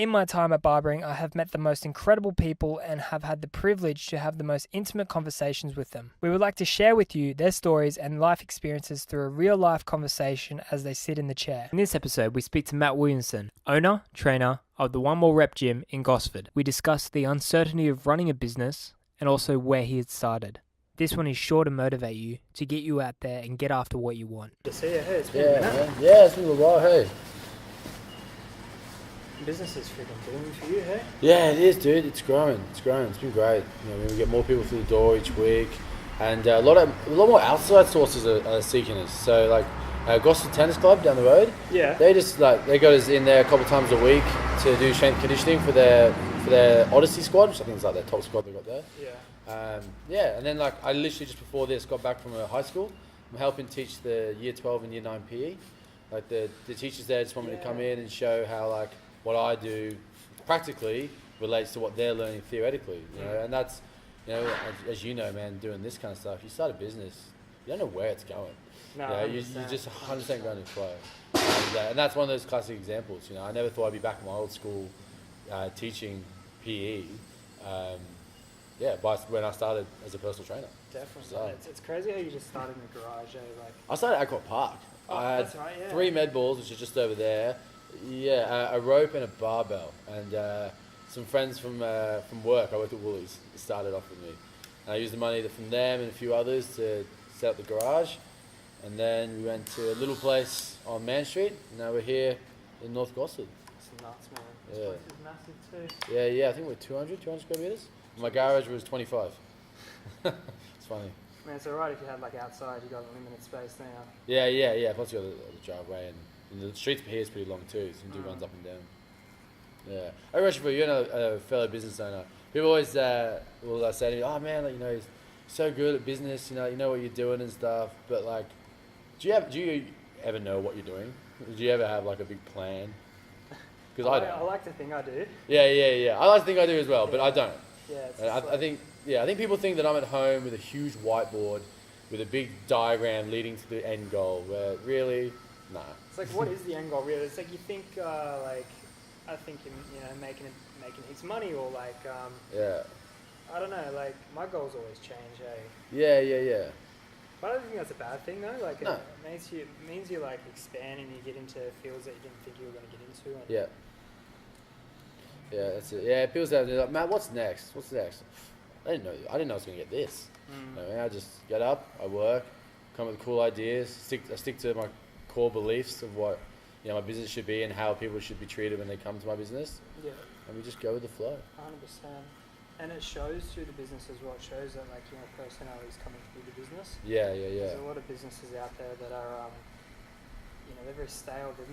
In my time at barbering, I have met the most incredible people and have had the privilege to have the most intimate conversations with them. We would like to share with you their stories and life experiences through a real-life conversation as they sit in the chair. In this episode, we speak to Matt Williamson, owner, trainer of the One More Rep Gym in Gosford. We discuss the uncertainty of running a business and also where he had started. This one is sure to motivate you to get you out there and get after what you want. To see you, hey, it's been a minute. Man. Yeah, it's been a while, hey. Business is freaking booming for you, hey? Yeah, it is, dude. It's growing. It's been great. We get more people through the door each week, and a lot more outside sources are seeking us. So, like Gosford Tennis Club down the road. Yeah. They just they got us in there a couple times a week to do strength conditioning for their Odyssey squad, which I think is like their top squad they got there. Yeah. And then I literally just before this got back from a high school. I'm helping teach the Year 12 and Year 9 PE. Like the teachers there just want me to come in and show how what I do practically relates to what they're learning theoretically, and that's, as you know, man, doing this kind of stuff, you start a business, you don't know where it's going. No, you're just 100% going to flow. And that's one of those classic examples. I never thought I'd be back in my old school teaching PE, when I started as a personal trainer. Definitely. So, it's crazy how you just started in the garage, I started at Aqua Park. I had that's right, yeah. 3 med balls, which is just over there. Yeah, a rope and a barbell, and some friends from work. I worked at Woolies. Started off with me, and I used the money from them and a few others to set up the garage, and then we went to a little place on Man Street. And now we're here in North Gosford. It's nuts, man. Yeah. This place is massive too. Yeah. I think we're 200 square meters. My garage was 25. It's funny. Man, it's alright if you had outside, you got limited space now. Yeah. Plus you got the driveway and the street here is pretty long too, so you can do runs up and down. Yeah. I have a question for you. You're a fellow business owner. People always will say to me, "Oh man, you're so good at business. You know what you're doing and stuff." But do you ever know what you're doing? Do you ever have a big plan? Because I don't. I like to think I do. Yeah. I like to think I do as well, but I don't. Yeah. I think people think that I'm at home with a huge whiteboard with a big diagram leading to the end goal. Where really. Nah. It's what is the end goal really? It's you think I think in making heaps of money or yeah. I don't know, my goals always change, eh? Yeah. But I don't think that's a bad thing though. No. It means you expand and you get into fields that you didn't think you were going to get into. And Yeah, that's it. Yeah, people say, they're like, "Matt, what's next? I didn't know I was going to get this. I just get up, I work, come up with cool ideas, I stick to my core beliefs of what my business should be and how people should be treated when they come to my business. Yeah. And we just go with the flow. 100%. And it shows through the business as well. It shows that personalities coming through the business. Yeah. There's a lot of businesses out there that are they're very stale. There's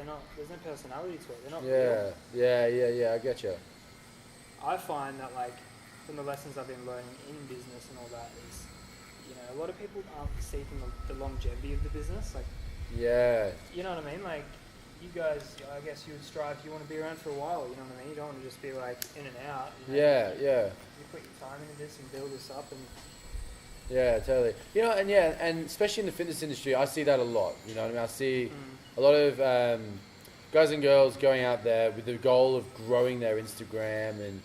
no personality to it. They're not real. Yeah, I get you. I find that from the lessons I've been learning in business and all that is, a lot of people aren't seeking the longevity of the business. Yeah. You know what I mean? You guys, I guess you would strive, you want to be around for a while, you know what I mean? You don't want to just be in and out. Yeah. You put your time into this and build this up and... Yeah, totally. And especially in the fitness industry, I see that a lot. You know what I mean? I see a lot of guys and girls going out there with the goal of growing their Instagram and,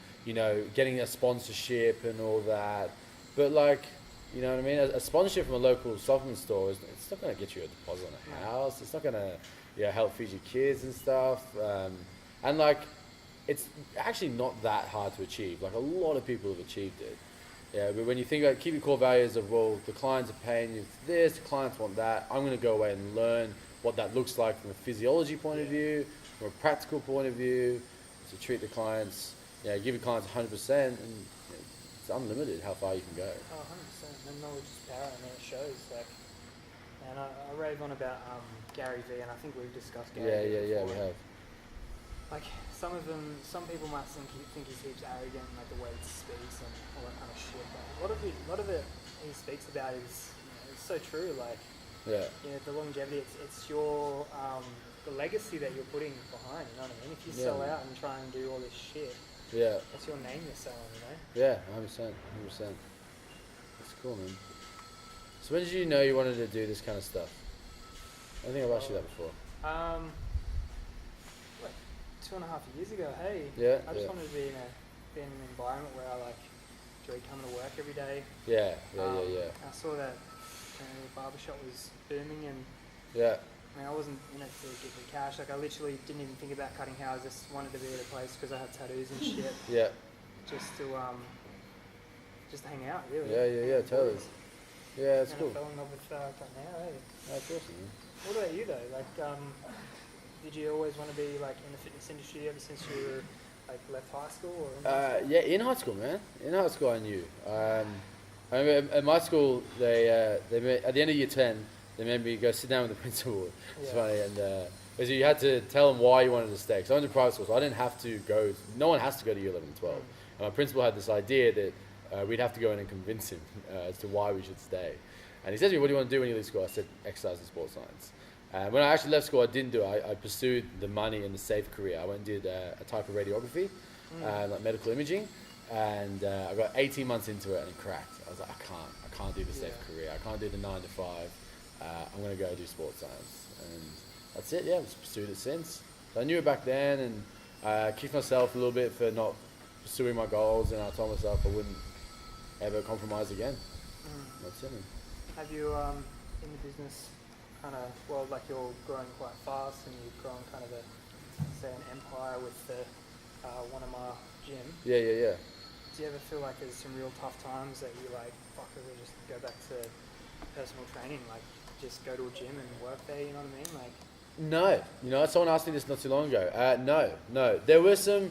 getting a sponsorship and all that. But you know what I mean? A sponsorship from a local supplement store it's not going to get you a deposit on a house. It's not going to help feed your kids and stuff. And it's actually not that hard to achieve. A lot of people have achieved it. Yeah, but when you think keep your core values of, well, the clients are paying you for this, the clients want that, I'm going to go away and learn what that looks like from a physiology point of view, from a practical point of view, to treat the clients, give your clients 100%, and it's unlimited how far you can go. Oh, 100%. And knowledge is power, and it shows. And I rave on about Gary V, and I think we've discussed Gary V before. We have. Some people might think he seems arrogant, the way he speaks and all that kind of shit. But a lot of it he speaks about is it's so true. The longevity. It's your the legacy that you're putting behind. You know what I mean? If you sell out and try and do all this shit, that's your name you're selling. Yeah, 100%. That's cool, man. So when did you know you wanted to do this kind of stuff? I think I've asked you that before. 2.5 years ago. Hey, Yeah. I just wanted to be in an environment where I like enjoy coming to work every day. Yeah. I saw that the barbershop was booming, and Yeah. I mean, I wasn't in it to get the cash. Like, I literally didn't even think about cutting hair. I just wanted to be at a place because I had tattoos and shit. Yeah. Just to hang out, really. Yeah. Totally. Yeah, that's and cool. I fell in love with cutting hair. Eh? That's awesome. Man. What about you though? Like, did you always want to be like in the fitness industry ever since you were like left high school or? Yeah, in high school, man. In high school, I knew. I remember at my school, they made, at the end of year 10, they made me go sit down with the principal. It's funny, and because you had to tell them why you wanted to stay. Because I went to private school, so I didn't have to go. No one has to go to year 11 and 12. And my principal had this idea that we'd have to go in and convince him as to why we should stay. And he said to me, "What do you want to do when you leave school?" I said, "Exercise and sports science." When I actually left school, I didn't do it. I pursued the money and the safe career. I went and did a type of radiography, like medical imaging, and I got 18 months into it and it cracked. I was like, I can't do the safe career. I can't do the 9 to 5. I'm going to go do sports science. And that's it, yeah. I've just pursued it since. So I knew it back then, and I kicked myself a little bit for not pursuing my goals, and I told myself I wouldn't ever compromise again. That's it. Have you, in the business, kind of, well, like you're growing quite fast and you've grown kind of an empire with the THEONEMOREREPGYM. Yeah. Do you ever feel like there's some real tough times that you're like, fuck it, we'll just go back to personal training, like just go to a gym and work there, you know what I mean? Like, no, someone asked me this not too long ago. No. There were some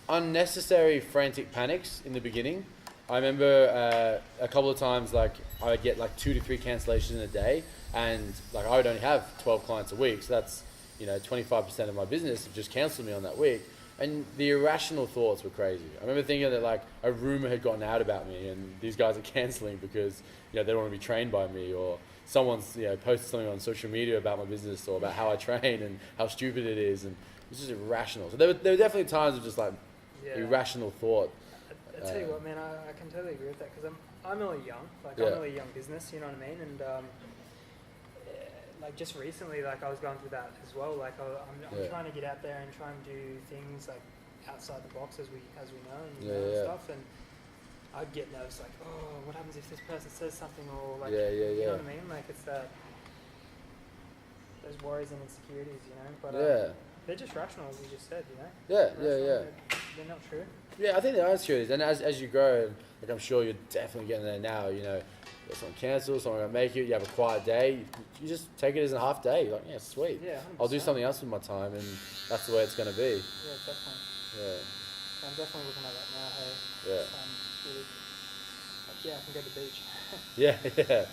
unnecessary frantic panics in the beginning. I remember a couple of times, like I would get like 2 to 3 cancellations in a day, and like I would only have 12 clients a week, so that's 25% of my business have just cancelled me on that week. And the irrational thoughts were crazy. I remember thinking that like a rumor had gotten out about me, and these guys are cancelling because they don't want to be trained by me, or someone's posted something on social media about my business or about how I train and how stupid it is, and it's just irrational. So there were definitely times of just like irrational thought. I tell you what, man, I can totally agree with that because I'm really young. Like I'm really young business, you know what I mean? And like just recently, like I was going through that as well. Like I'm trying to get out there and try and do things like outside the box as we know and stuff. And I'd get nervous, like, oh, what happens if this person says something, or like, you know what I mean? Like it's that those worries and insecurities, But they're just rational, as you just said, Yeah. They're not true. Yeah, I think they are insecurities, and as you grow, like I'm sure you're definitely getting there now. If someone cancels, someone gonna make it. You have a quiet day. You just take it as a half day. You're like, yeah, sweet. Yeah, 100%. I'll do something else with my time, and that's the way it's gonna be. Yeah, definitely. Yeah. I'm definitely looking at that now. Hey. Yeah. Really, like, I can go to the beach. Yeah.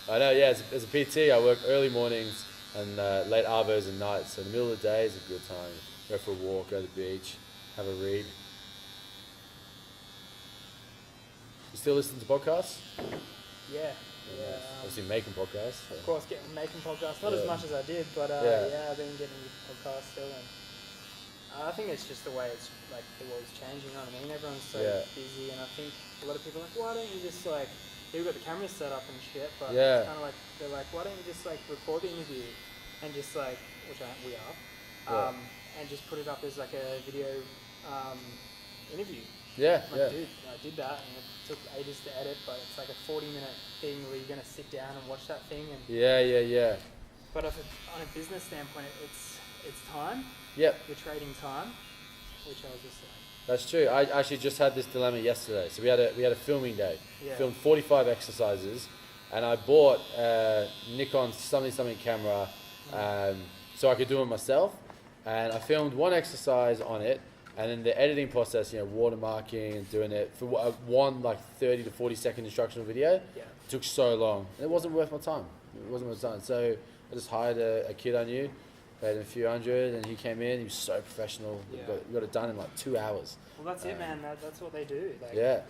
I know. Yeah, as a PT, I work early mornings and late arvos and nights. So the middle of the day is a good time. Go for a walk, go to the beach, have a read. You still listen to podcasts? Yeah. Obviously making podcasts. Of course, making podcasts. Not as much as I did, but I've been getting into podcasts still. And I think it's just the way it's like the world's changing. You know what I mean? Everyone's so busy, and I think a lot of people are like, why don't you just like, you've got the cameras set up and shit, but it's kind of like they're like, why don't you just like record the interview and just like, we are, and just put it up as like a video interview. Dude, I did that, and it took ages to edit, but it's like a 40-minute thing where you're gonna sit down and watch that thing. And But if on a business standpoint, it's time. Yep. You're trading time, which I was just like. That's true. I actually just had this dilemma yesterday. So we had a filming day. Yeah. Filmed 45 exercises, and I bought a Nikon something camera, so I could do it myself. And I filmed one exercise on it, and then the editing process, watermarking and doing it for one like 30 to 40 second instructional video took so long, and it wasn't worth my time. So I just hired a kid I knew, paid him a few hundred, and he came in. He was so professional. Yeah. We got it done in like 2 hours. Well, that's it, man. That's what they do. Like, it's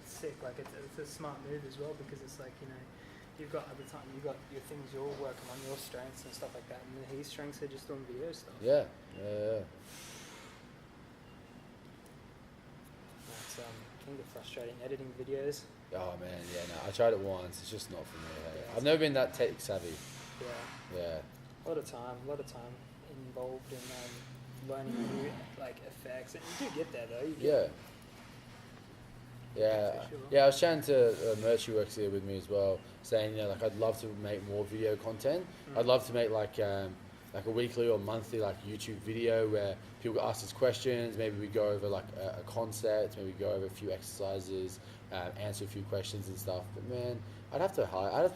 sick. Like it's a smart move as well, because it's like you've got at the time you've got your things you're working on, your strengths and stuff like that, and his strengths are just doing video stuff. Yeah. It's kind of frustrating editing videos. Oh man, I tried it once. It's just not for me. Hey. Yeah, I've never been that tech savvy. Yeah. Yeah. A lot of time involved in learning new like effects, and you do get there though. Yeah, For sure. yeah. I was chatting to Merch who works here with me as well, saying like I'd love to make more video content. I'd love to make like a weekly or monthly like YouTube video where people ask us questions. Maybe we go over like a concept. Maybe we go over a few exercises, answer a few questions and stuff. But man, I'd have to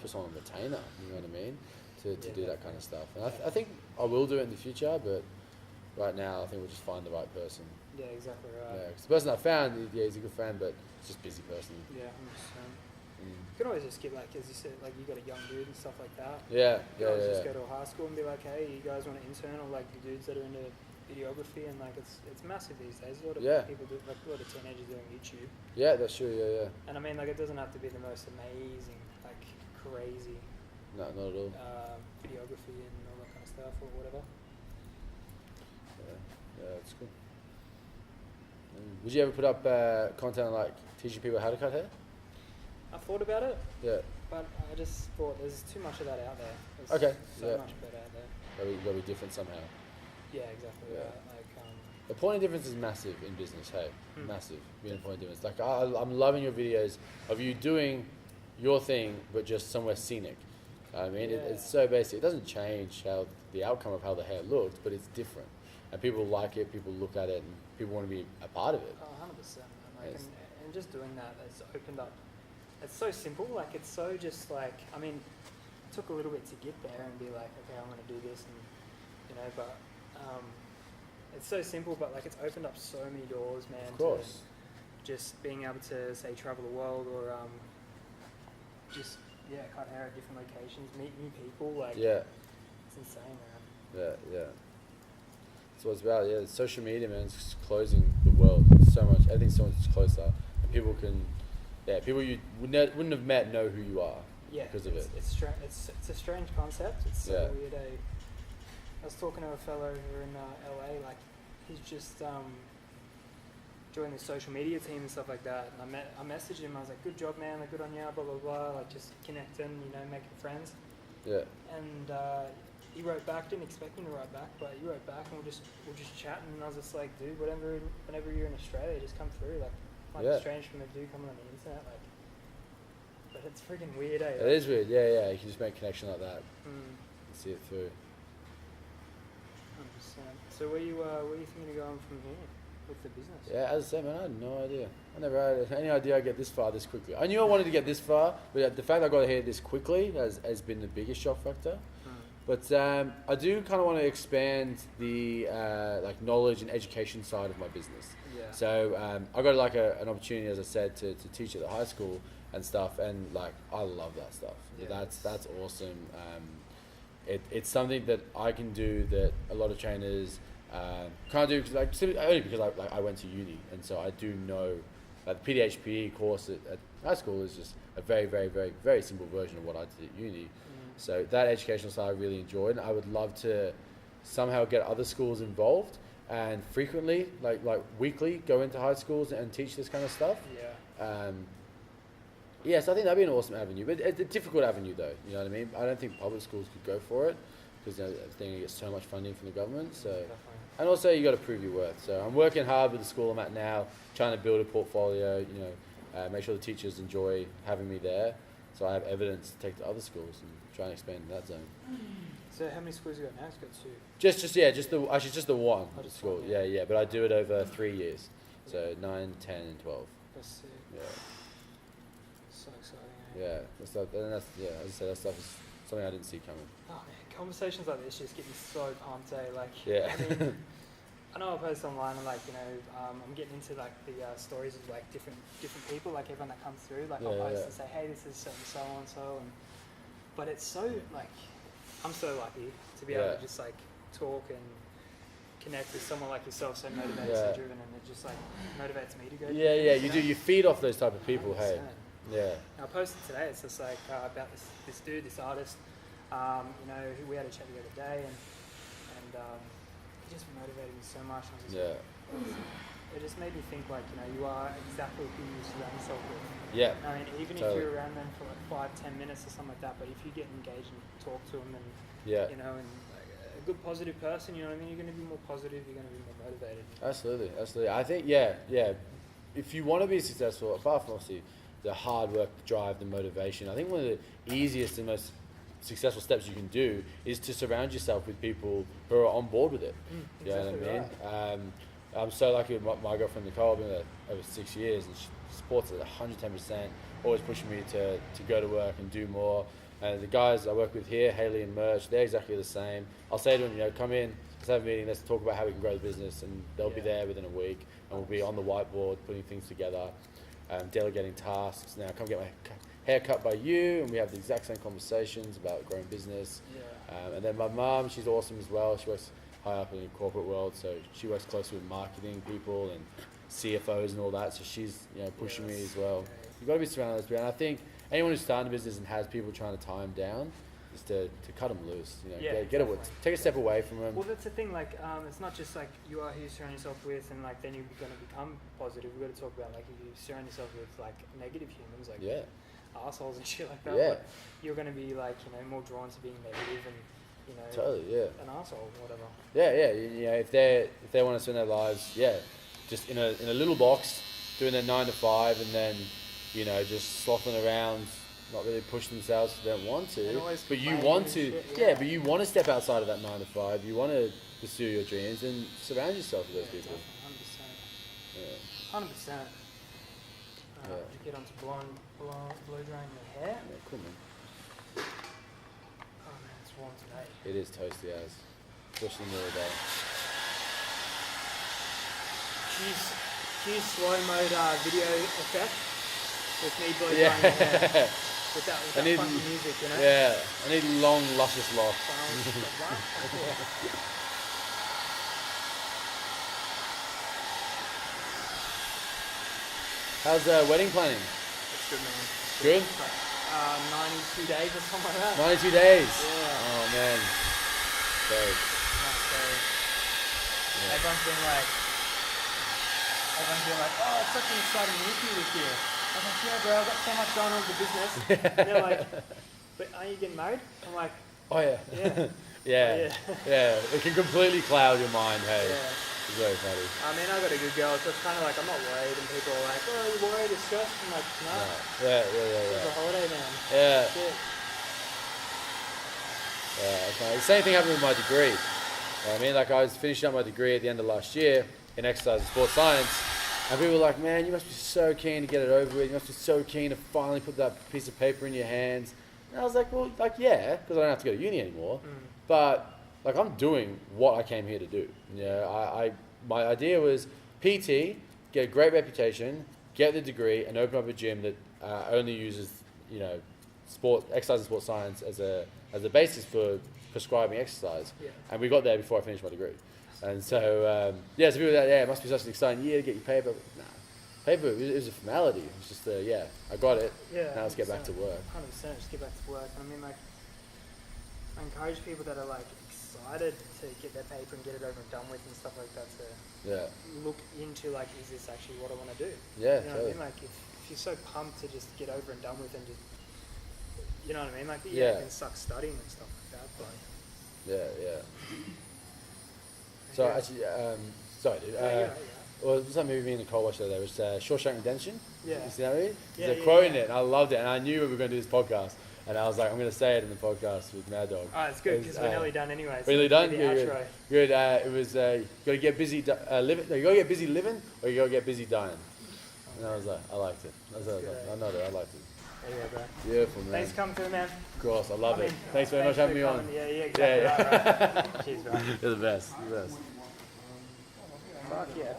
put someone on retainer. You know what I mean? To do that kind of stuff. And I think I will do it in the future, but right now I think we'll just find the right person. Yeah, exactly right. Yeah, 'cause the person I found, he's a good friend, but he's just a busy person. Yeah, 100%. You can always just get like, as you said, like you got a young dude and stuff like that. Yeah, You can always just go to a high school and be like, hey, you guys want to intern, or like the dudes that are into videography, and like it's massive these days. A lot of people do, like a lot of teenagers doing YouTube. Yeah, that's true. Yeah. And I mean, like it doesn't have to be the most amazing, like crazy. No, not at all. Videography and all that kind of stuff or whatever. Yeah, that's cool. Would you ever put up content on like teaching people how to cut hair? I thought about it. Yeah. But I just thought there's too much of that out there. There's Okay. so much better out there. Gotta be different somehow. Yeah, exactly. Yeah. Right. Like, The point of difference is massive in business. Hey, massive. Being a point of difference. Like I'm loving your videos of you doing your thing, but just somewhere scenic. I mean, it's so basic. It doesn't change how the outcome of how the hair looks, but it's different, and people like it. People look at it, and people want to be a part of it. 100%. Like, and just doing that, it's opened up. It's so simple. Like it's so just like, I mean, it took a little bit to get there and be like, okay, I'm going to do this, and you know, but it's so simple. But like it's opened up so many doors, man. Of course. To just being able to say travel the world, or just cut hair at different locations, meet new people. Like it's insane, man. Yeah. That's what it's about. Yeah, social media, man, it's closing the world so much. Everything's so much closer, and people can. Yeah, people you wouldn't have met know who you are because of it. It's a strange concept. It's so weird. I was talking to a fellow over in LA. Like he's just joined the social media team and stuff like that. And I messaged him. I was like, "Good job, man. Like, good on you." Blah blah blah. Like just connecting, making friends. Yeah. And he wrote back. Didn't expect him to write back, but he wrote back, and we're just chatting. And I was just like, "Dude, whenever you're in Australia, just come through." Like. It's strange from a dude coming on the internet, like, but it's freaking weird, eh? It is weird, yeah. You can just make a connection like that and see it through. 100%. So where you thinking of going from here with the business? Yeah, as I said, man, I had no idea. I never had any idea I'd get this far this quickly. I knew I wanted to get this far, but the fact I got here this quickly has been the biggest shock factor. But I do kind of want to expand the like knowledge and education side of my business. Yeah. So I got like an opportunity, as I said, to teach at the high school and stuff, and like I love that stuff. Yeah, that's awesome. It's something that I can do that a lot of trainers can't do, only because I went to uni, and so I do know that the PDHPE course at high school is just a very, very, very, very simple version of what I did at uni. So that educational side I really enjoyed, and I would love to somehow get other schools involved and frequently, like weekly, go into high schools and teach this kind of stuff. Yeah. So I think that'd be an awesome avenue, but it's a difficult avenue though. You know what I mean? I don't think public schools could go for it because I think you get so much funding from the government. So, and also you got to prove your worth. So I'm working hard with the school I'm at now, trying to build a portfolio. Make sure the teachers enjoy having me there, so I have evidence to take to other schools and try and expand in that zone. So how many schools you got now? It's got two. Just the one school. One, yeah. But I do it over 3 years, so 9, 10, and 12. That's sick. Yeah. So exciting. Yeah, as I said, that stuff is something I didn't see coming. Oh man, conversations like this just get me so pumped, eh? Like, yeah. I mean, I know I post online and like, I'm getting into like the stories of like different people, like everyone that comes through, like I'll post and say, hey, this is so and so, but it's so like, I'm so lucky to be able to just like talk and connect with someone like yourself, so motivated, so driven, and it just like motivates me to go. Yeah, you do. You feed off those type of people. 100%. Hey. Yeah. I posted today. It's just like about this dude, this artist. Who we had a chat the other day, and he just motivated me so much. And it just made me think like you are exactly who you surround yourself with. Yeah. I mean, even if you're around them for like 5-10 minutes or something like that, but if you get engaged and talk to them and and like, good positive person, you know what I mean? You're going to be more positive, you're going to be more motivated. Absolutely. I think, yeah. If you want to be successful, apart from obviously the hard work, the drive, the motivation, I think one of the easiest and most successful steps you can do is to surround yourself with people who are on board with it. You know what I mean? Right. I'm so lucky with my girlfriend Nicole. I've been with her over 6 years, and she supports it 110%, always pushing me to go to work and do more. And the guys I work with here, Haley and Merch, they're exactly the same. I'll say to them, come in, let's have a meeting, let's talk about how we can grow the business, and they'll be there within a week, and we'll be on the whiteboard putting things together, delegating tasks. Now, come get my hair cut by you, and we have the exact same conversations about growing business. And then my mum, she's awesome as well. She works high up in the corporate world, so she works closely with marketing people and CFOs and all that, so she's pushing me as well. You've got to be surrounded with people, and I think anyone who's starting a business and has people trying to tie them down, is to cut them loose. Get away, take a step away from them. Well, that's the thing. Like, it's not just like you are who you surround yourself with, and like then you're going to become positive. We've got to talk about like if you surround yourself with like negative humans, like assholes and shit like that. Like, you're going to be like more drawn to being negative and an asshole, whatever. If they want to spend their lives, just in a little box, doing their 9 to 5, and then just slothing around, not really push themselves if they don't want to. But you want to, but you want to step outside of that 9 to 5. You want to pursue your dreams and surround yourself with those people. 100%. 100%. Did you get onto blow drying your hair? Yeah, cool, man. Oh man, it's warm today. It is toasty as, especially in the middle of the day. Use slow mode video effect with me blow drying my hair. With that funky music, Yeah, I need long, luscious locks. How's wedding planning? It's good, man. Good? Like, 92 days or something like that. 92 days? Yeah. Oh, man. Great. Everyone's been like, oh, it's such an exciting week with you. I was like, yeah, bro, I've got so much going on with the business. And they're like, but aren't you getting married? I'm like, oh, yeah. Yeah. It can completely cloud your mind, hey. Yeah. It's very funny. I mean, I've got a good girl, so it's kind of like I'm not worried, and people are like, oh, you're worried, you're stressed? I'm like, no. Yeah. It's a holiday, man. Yeah. Shit. Yeah, okay. The same thing happened with my degree. I mean, like I was finishing up my degree at the end of last year in exercise and sports science, and people were like, man, you must be so keen to get it over with. You must be so keen to finally put that piece of paper in your hands. And I was like, well, like, yeah, because I don't have to go to uni anymore. But like, I'm doing what I came here to do. My idea was PT, get a great reputation, get the degree, and open up a gym that only uses, exercise and sports science as a basis for prescribing exercise. Yeah. And we got there before I finished my degree. And so, so people were like, it must be such an exciting year to get your paper. Nah, paper, it was a formality. It was just, I got it. Yeah, now let's get back to work. 100%, just get back to work. I mean, like, I encourage people that are, like, excited to get their paper and get it over and done with and stuff like that to look into, like, is this actually what I want to do? Yeah, you know what I mean? Like, if you're so pumped to just get over and done with and just, you know what I mean? Like, it can suck studying and stuff like that, but... Yeah. So, actually, sorry, dude. Well, it was that movie me and Nicole watched the other day. It was Shawshank Redemption. Yeah. You see that movie? There's a quote in it, and I loved it. And I knew we were going to do this podcast. And I was like, I'm going to say it in the podcast with Mad Dog. Oh, it's good, because we're nearly done anyway. So really done? Good. It was, you got to get busy living. You got to get busy living, or you got to get busy dying. And I was like, I liked it. I liked it. Yeah, bro. Beautiful, man. Thanks for coming through, man. Of course, I love it. Thanks very much for having me on. Yeah, exactly. Right. Cheers, bro. You're the best. Fuck yeah.